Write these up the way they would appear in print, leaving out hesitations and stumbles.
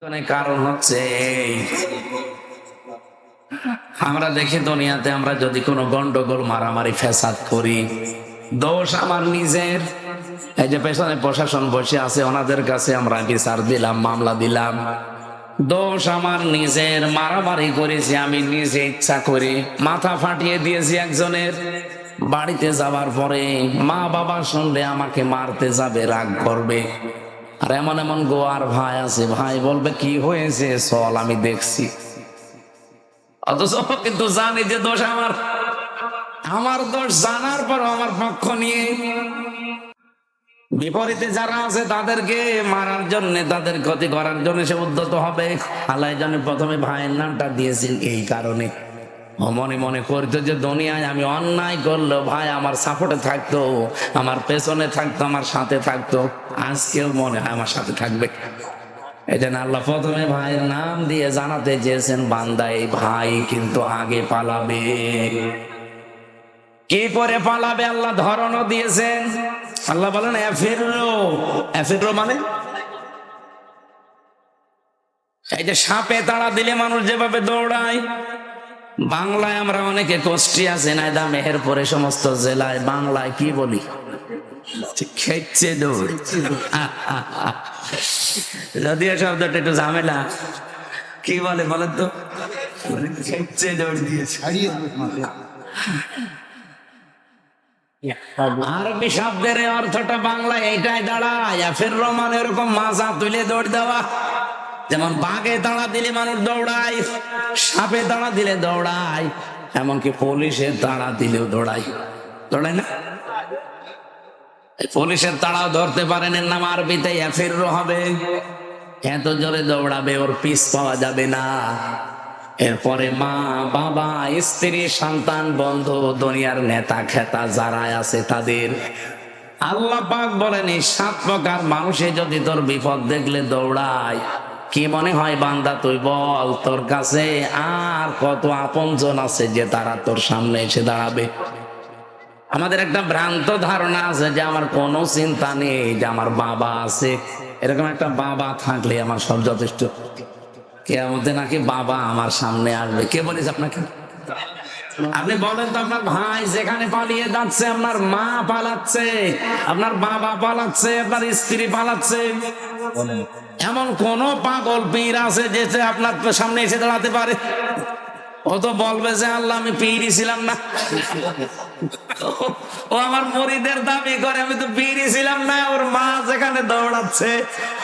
কারণ হচ্ছে আমরা দেখি দুনিয়াতে আমরা যদি কোনো গন্ডগোল মারামারি ফ্যাসাদ করি, দোষ আমার নিজের। এই যে পেছনে প্রশাসন বসে আছে, ওনাদের কাছে আমরা বিচার দিলাম, মামলা দিলাম, দোষ আমার নিজের। মারামারি করেছি আমি নিজে ইচ্ছা করে, মাথা ফাটিয়ে দিয়েছি একজনের। বাড়িতে যাবার পরে মা বাবা শুনলে আমাকে মারতে যাবে, রাগ করবে। আর এমন এমন গোয়ার ভাই আছে, ভাই বলবে কি হয়েছে চল আমি দেখছি, অথচ কিন্তু জানি যে দোষ আমার। আমার দোষ জানার পর আমার পক্ষ নিয়ে বিপরীতে যারা আছে তাদেরকে মারার জন্য, তাদের ক্ষতি করার জন্য সে উদ্যত হবে। আল্লাহ জানে প্রথমে ভাইয়ের নামটা দিয়েছেন এই কারণে। মনে মনে করতো যে দুনিয়ায় আমি অন্যায় করলো ভাই আমার সাপোর্টে থাকতো, আমার পেছনে থাকতো, আমার সাথে থাকতো, আজকেও মনে হয় আমার সাথে থাকবে। এই জন্য আল্লাহ প্রথমে ভাইয়ের নাম দিয়ে জানাতে চেয়েছেন বান্দা এই ভাই কিন্তু আগে পালাবে। কি করে পালাবে আল্লাহ ধরনও দিয়েছেন। আল্লাহ বলেন এফিররো। এফিররো মানে এই যে সাপে তাড়া দিলে মানুষ যেভাবে দৌড়ায়, বাংলায় আমরা অনেকে কুষ্টিয়া, ঝিনাইদহ, মেহেরপুরে সমস্ত জেলায় বাংলায় কি বলি, খেচ্ছে দৌড়। যদিও শব্দটা একটু ঝামেলা, কি বলে বলেন তো, খেচ্ছে দৌড় দিয়েছে। আরবি শব্দের অর্থটা বাংলায় এইটাই দাঁড়ায়। ফেররো মানে এরকম মাজা তুলে দৌড় দেওয়া। যেমন বাঘে তাড়া দিলে মানুষ দৌড়ায়, সাপে তাড়া দিলে দৌড়ায়, এমনকি পুলিশের তাড়া দিলেও দৌড়ায়। দৌড়ায় না? পুলিশের তাড়াও ধরতে পারেন, এর নাম আরবিতে ফেররো হবে। এত জোরে দৌড়াবে ওর পিছ পাওয়া যাবে না। এরপরে মা বাবা স্ত্রী সন্তান বন্ধু দুনিয়ার নেতা খেতা যারা আছে তাদের আল্লাহ পাক বলেন এই 7 প্রকার মানুষে যদি তোর বিপদ দেখলে দৌড়ায়, কি মনে হয় বান্দা তুই বল তোর কাছে আর কত আপনজন আছে যে তারা তোর সামনে এসে দাঁড়াবে। আমাদের একটা ভ্রান্ত ধারণা আছে যে আমার কোনো চিন্তা নেই, যে আমার বাবা আছে, এরকম একটা বাবা থাকলে আমার সব যথেষ্ট। কিয়ামতে নাকি বাবা আমার সামনে আসবে। কে বলেছে আপনাকে? আপনি বলেন তো, আপনার ভাই যেখানে পালিয়ে যাচ্ছে, আপনার মা পালাচ্ছে, আপনার বাবা পালাচ্ছে, আপনার স্ত্রী পালাচ্ছে, এমন কোন পাগল পীর আছে যে আপনার সামনে এসে দাঁড়াতে পারে? ও তো বলবে যে আল্লাহ আমি পীরই ছিলাম না। ও আমার মুরিদের দাবি করে, আমি তো পীরই ছিলাম না। ওর মা যেখানে দৌড়াচ্ছে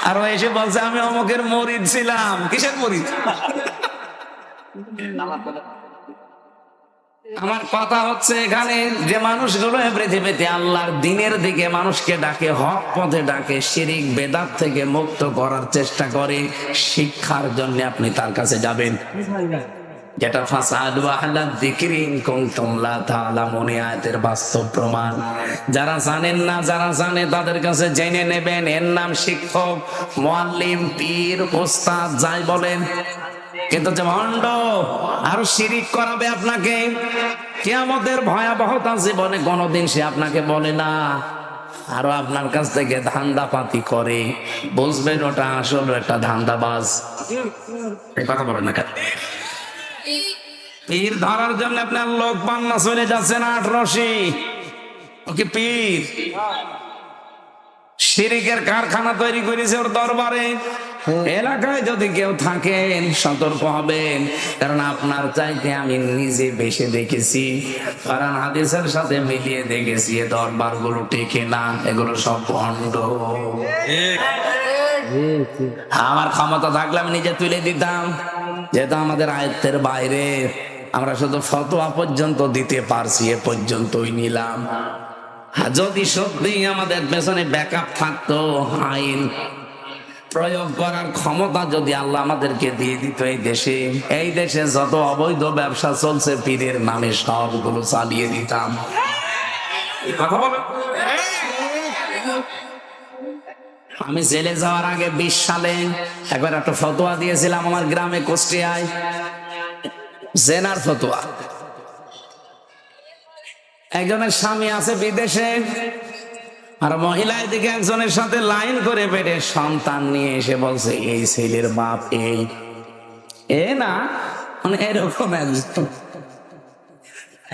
আর ও এসে বলছে আমি অমুকের মুরিদ ছিলাম। কিসের মুরিদ? আমার কথা হচ্ছে এখানে যে মানুষগুলো পৃথিবীতে আল্লাহর দ্বীনের দিকে মানুষকে ডাকে, হক পথে ডাকে, শিরিক বেদাত থেকে মুক্ত করার চেষ্টা করে, শিক্ষার জন্য আপনি তার কাছে যাবেন। যেটা ফাসাদু আহলা যিকরি ইন কুনতুম লা তা'লামুন, আয়াতের বাস্তব প্রমাণ। যারা জানেন না, যারা জানে তাদের কাছে জেনে নেবেন। এর নাম শিক্ষক, মুআল্লিম, পীর, ওস্তাদ যাই বলেন। কিন্তু যে ভণ্ড আর শিরিক করাবে আপনাকে, কিয়ামতের ভয়াবহতা জীবনে কোনোদিন সে আপনাকে বলে না, আরো আপনার কাছ থেকে ধান্দাপাতি করে, বুঝবেন ওটা আসলে একটা ধান্দাবাজ। এই কথা বলেন না কেন? পীর ধরার জন্য আপনার লোক পান্না চলে যাচ্ছেন 8 রশি, ওকে পীর। শিরিকের কারখানা তৈরি করেছে ওর দরবারে। এলাকায় যদি কেউ থাকেন সতর্ক হবেন, কারণ আপনার চাইতে আমি নিজে বেশি দেখেছি, কারণ হাদিসের সাথে মিলিয়ে দেখেছি এ দরবার গুলো টেকে না, এগুলো সব ভণ্ড। আমার ক্ষমতা থাকলে আমি নিজে তুলে দিতাম, যেহেতু আমাদের আয়ত্তের বাইরে, আমরা শুধু ফতোয়া পর্যন্ত দিতে পারছি, এ পর্যন্তই নিলাম। যদি সত্যি আমাদের পেছনে ব্যাকআপ থাকতো, আইন প্রয়োগ করার ক্ষমতা যদি আল্লাহ আমাদেরকে দিয়ে দিত, এই দেশে যত অবৈধ ব্যবসা চলছে পীরের নামে সবগুলো চালিয়ে দিতাম। কথা বলেন। আমি জেলে যাওয়ার আগে 20 সালে একবার একটা ফতোয়া দিয়েছিলাম আমার গ্রামে কুষ্টিয়ায়, জেনার ফতোয়া। একজনের স্বামী আছে বিদেশে, আর মহিলা এদিকে একজনের সাথে লাইন করে পেটে সন্তান নিয়ে এসে বলছে এই ছেলের বাপ এই এ না, মানে এরকম একজন।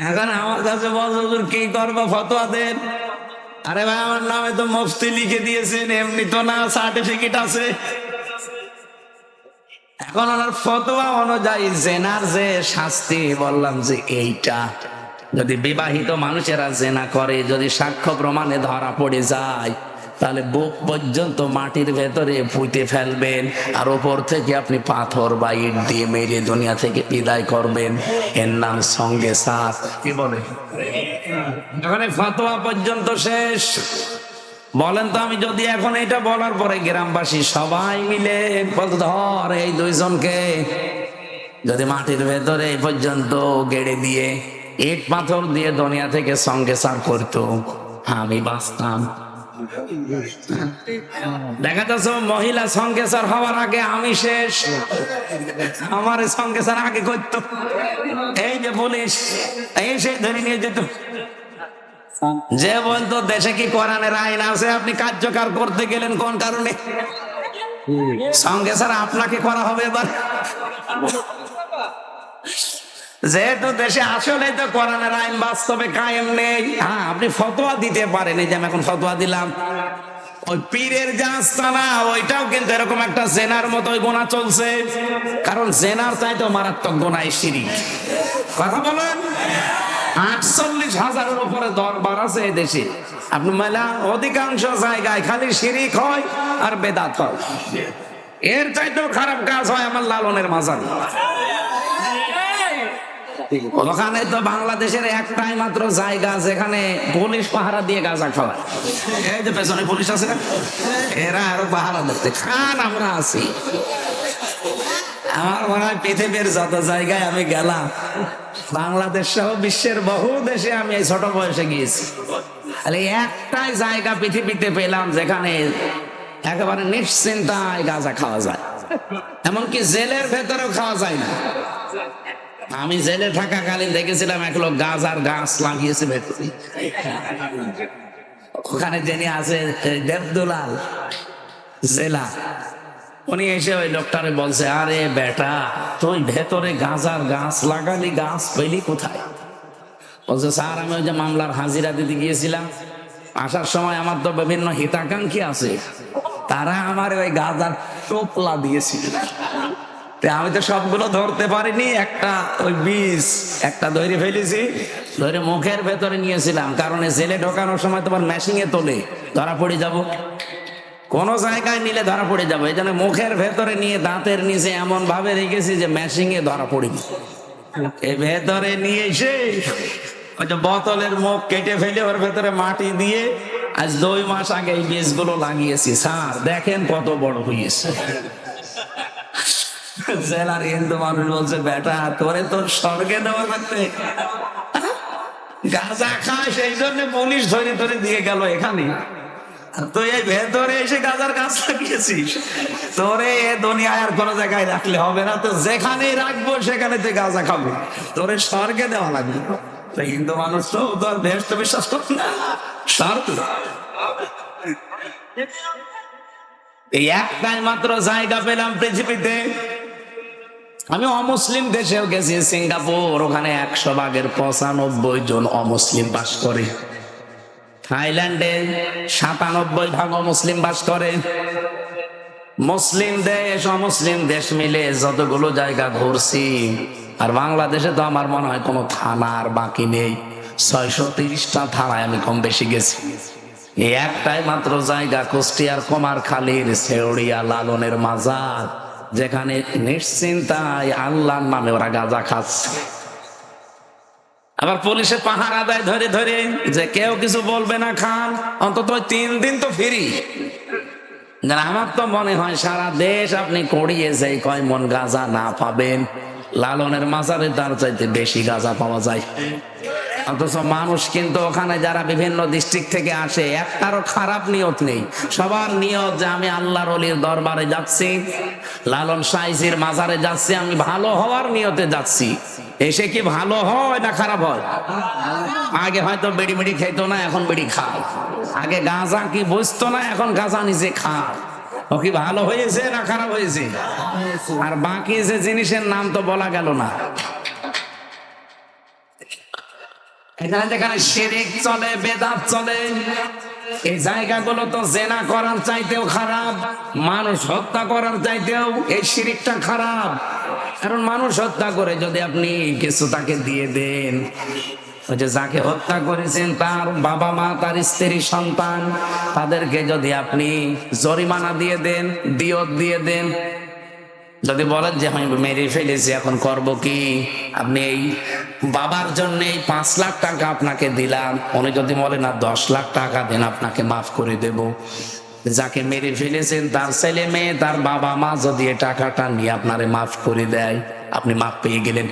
এখন আমার কাছে বলছে কি করবো, ফতোয়া দেন। আরে ভাই আমার নামে তো মুফতি লিখে দিয়েছেন, এমনি তো না, সার্টিফিকেট আছে। এখন ওনার ফতোয়া অনুযায়ী জেনার যে শাস্তি, বললাম যে এইটা যদি বিবাহিত মানুষেরা জেনা করে, যদি সাক্ষ্য প্রমাণে ধরা পড়ে যায়, তাহলে বুক পর্যন্ত মাটির ভেতরে পুঁতে ফেলবেন, আর ওপর থেকে আপনি পাথর বা ইট দিয়ে মেরে দুনিয়া থেকে বিদায় করবেন। এর নাম সঙ্গে সাথ। কি বলে? এখানে ফতোয়া পর্যন্ত শেষ। বলেন তো, আমি যদি এখন এটা বলার পরে গ্রামবাসী সবাই মিলে বলতো ধর এই দুইজনকে যদি মাটির ভেতরে এই পর্যন্ত গেড়ে দিয়ে ইট পাথর দিয়ে দুনিয়া থেকে সঙ্গে সার করতো, আমি বাঁচতাম। দেখা যাচ্ছে মহিলা সঙ্গে সার হওয়ার আগে আমি শেষ, আমার সঙ্গে সার আগে করতো। এই যে পুলিশ এসে ধরে নিয়ে যেত, যে বলতো দেশে কি কোরআনের আইন আছে, আপনি কার্যকর করতে গেলেন কোন কারণে? সঙ্গে স্যার আপনাকে করা হবে এবার, যেহেতু দেশে আসলে তো কোরআনের আইন বাস্তবে কায়েম নেই। হ্যাঁ, আপনি ফতোয়া দিতে পারেন, এই যে আমি এখন ফতোয়া দিলাম। ওই পীরের জাস্তানা ওইটাও কিন্তু এরকম একটা জেনার মতোই গোনা চলছে, কারণ জেনার চাইতে মারাত্মক গোনায় শিরিক। কথা বলেন, 48,000-এর উপরে দরবার আছে এই দেশে। আপনি মেলা অধিকাংশ জায়গায় খালি শিরিক হয় আর বেদাত হয়, এর চাইতেও খারাপ কাজ হয় আমার লালনের মাজার। ওখানে তো বাংলাদেশের একটাই মাত্র জায়গা যেখানে পুলিশ পাহারা দিয়ে গাঁজা খাওয়ায়। এই যে পেছনে পুলিশ আছে, এরা আরো পাহারা দেখতে খান, আমরা আছি। আমার মনে হয় পৃথিবীর যত জায়গায় আমি গেলাম, বাংলাদেশ সহ বিশ্বের বহু দেশে আমি এই ছোট বয়সে গিয়েছি, তাহলে একটাই জায়গা পৃথিবীতে পেলাম যেখানে একেবারে নিশ্চিন্তায় গাঁজা খাওয়া যায়, এমনকি জেলের ভেতরেও খাওয়া যায় না। আমি জেলে থাকাকালীন দেখেছিলাম এক লোক গাঁজার গাছ লাগিয়েছে ভেতরে। ওখানে যিনি আছে দেবদুলাল জেলা, উনি এসে ওই লোকটারে বলছে, আরে বেটা তুই ভেতরে গাঁজার গাছ লাগালি, গাছ পেলি কোথায়? বলছে, স্যার আমি ওই যে মামলার হাজিরা দিতে গিয়েছিলাম, আসার সময় আমার তো বিভিন্ন হিতাকাঙ্ক্ষী আছে, তারা আমার ওই গাঁজার টোপলা দিয়েছিল, আমি তো সবগুলো ধরতে পারিনি, একটা ওই বীজ একটা ধরে ফেলেছি, ধরে মুখের ভেতরে নিয়েছিলাম, কারণ জেলে ঢোকানোর সময় তোমার মেশিনে তোলে, ধরা পড়ে যাব, কোন জায়গায় নিলে ধরা পড়ে যাবো, এই জন্য মুখের ভেতরে নিয়ে দাঁতের নিচে এমন ভাবে রেখেছি যে মেশিনে ধরা পড়িনি। এই ভেতরে নিয়ে এসে ওই যে বোতলের মুখ কেটে ফেলে ওর ভেতরে মাটি দিয়ে আজ 2 মাস আগে এই বীজগুলো লাগিয়েছি, স্যার দেখেন কত বড় হয়েছে। জেলার হিন্দু মানুষ বলছে, বেটা তোরে তোর স্বর্গে দেওয়া লাগবে, গাঁজা খায় সেই জন্য পুলিশ ধরে ধরে দিয়ে গেল এখানে, তুই এই ভেতরে এসে গাঁজার গাছ লাগিয়েছিস, তোরে দুনিয়ায় আর কোনো জায়গায় রাখলে হবে না, তো যেখানে রাখবো সেখানে তুই গাঁজা খাবো, তোরে স্বর্গে দেওয়া লাগবে। হিন্দু মানুষ তো তোর দেশ তো বিশ্বাস কর না, স্বর্গ। এই একটাই মাত্র জায়গা পেলাম পৃথিবীতে। আমি অমুসলিম দেশেও গেছি, সিঙ্গাপুর, ওখানে 100 ভাগের 95 জন অমুসলিম বাস করে। থাইল্যান্ডে 97 ভাগ অমুসলিম বাস করে। মুসলিম দেশ অমুসলিম দেশ মিলে যতগুলো জায়গা ঘুরছি, আর বাংলাদেশে তো আমার মনে হয় কোনো থানা আর বাকি নেই, 630টা থানায় আমি কম বেশি গেছি। এই একটাই মাত্র জায়গা কুষ্টিয়ার কুমারখালীর শেওড়িয়া লালনের মাজার, যেখানে নিশ্চিন্তায় আল্লাহর নামে ওরা গাঁজা খাচ্ছে। আবার পুলিশে পাহারা দেয় ধরে ধরে, যে কেউ কিছু বলবে না, খান অন্তত 3 দিন তো ফ্রি। আমার তো মনে হয় সারা দেশ আপনি করিয়ে যাই কয় মন গাঁজা না পাবেন, লালনের মাজারে তার চাইতে বেশি গাঁজা পাওয়া যায়। অথচ মানুষ কিন্তু ওখানে যারা বিভিন্ন ডিস্ট্রিক্ট থেকে আসে একটারও খারাপ নিয়ত নেই, সবার নিয়ত যে আমি আল্লাহর ওলির দরবারে যাচ্ছি, লালন সাইজির মাজারে যাচ্ছি, আমি ভালো হওয়ার নিয়তে যাচ্ছি। এসে কি ভালো হয় না খারাপ হয়? আগে হয়তো বেড়ি বেড়ি খেতো না, এখন বেড়ি খায়। আগে গাঁজা কি বুঝতো না, এখন গাঁজা নিজে খায়। ও কি ভালো হয়েছে না খারাপ হয়েছে? আর বাকি যে জিনিসের নাম তো বলা গেল না। এখানে যেখানে শিরক চলে, বেদাত চলে, এই জায়গাগুলো তো জেনা করার চাইতেও খারাপ, মানুষ হত্যা করার চাইতেও এই শিরকটা খারাপ। কারণ মানুষ হত্যা করে যদি আপনি কিছু তাকে দিয়ে দেন, ওই যে যাকে হত্যা করেছেন তার বাবা মা, তার স্ত্রী, সন্তান, তাদেরকে যদি আপনি জরিমানা দিয়ে দেন, দিয়ত দিয়ে দেন, যদি বলেন যে আমি মেরে ফেলেছি এখন করব কি, আপনি এই বাবার জন্য এই 5 লাখ টাকা আপনাকে দিলাম, উনি যদি বলে না 10 লাখ টাকা দেন আপনাকে মাফ করে দেব, যাকে মেরে ফেলেছেন তার ছেলে মেয়ে, তার বাবা মা যদি এই টাকাটা নিয়ে আপনারে মাফ করে দেয়, আপনি মাফ পেয়ে গেলেন।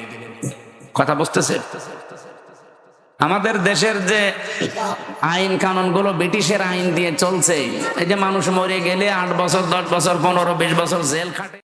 কথা বুঝতেছেন? আমাদের দেশের যে আইন কানুন গুলো ব্রিটিশের আইন দিয়ে চলছে, এই যে মানুষ মরে গেলে 8 বছর, 10 বছর, 15, 20 বছর জেল খাটে।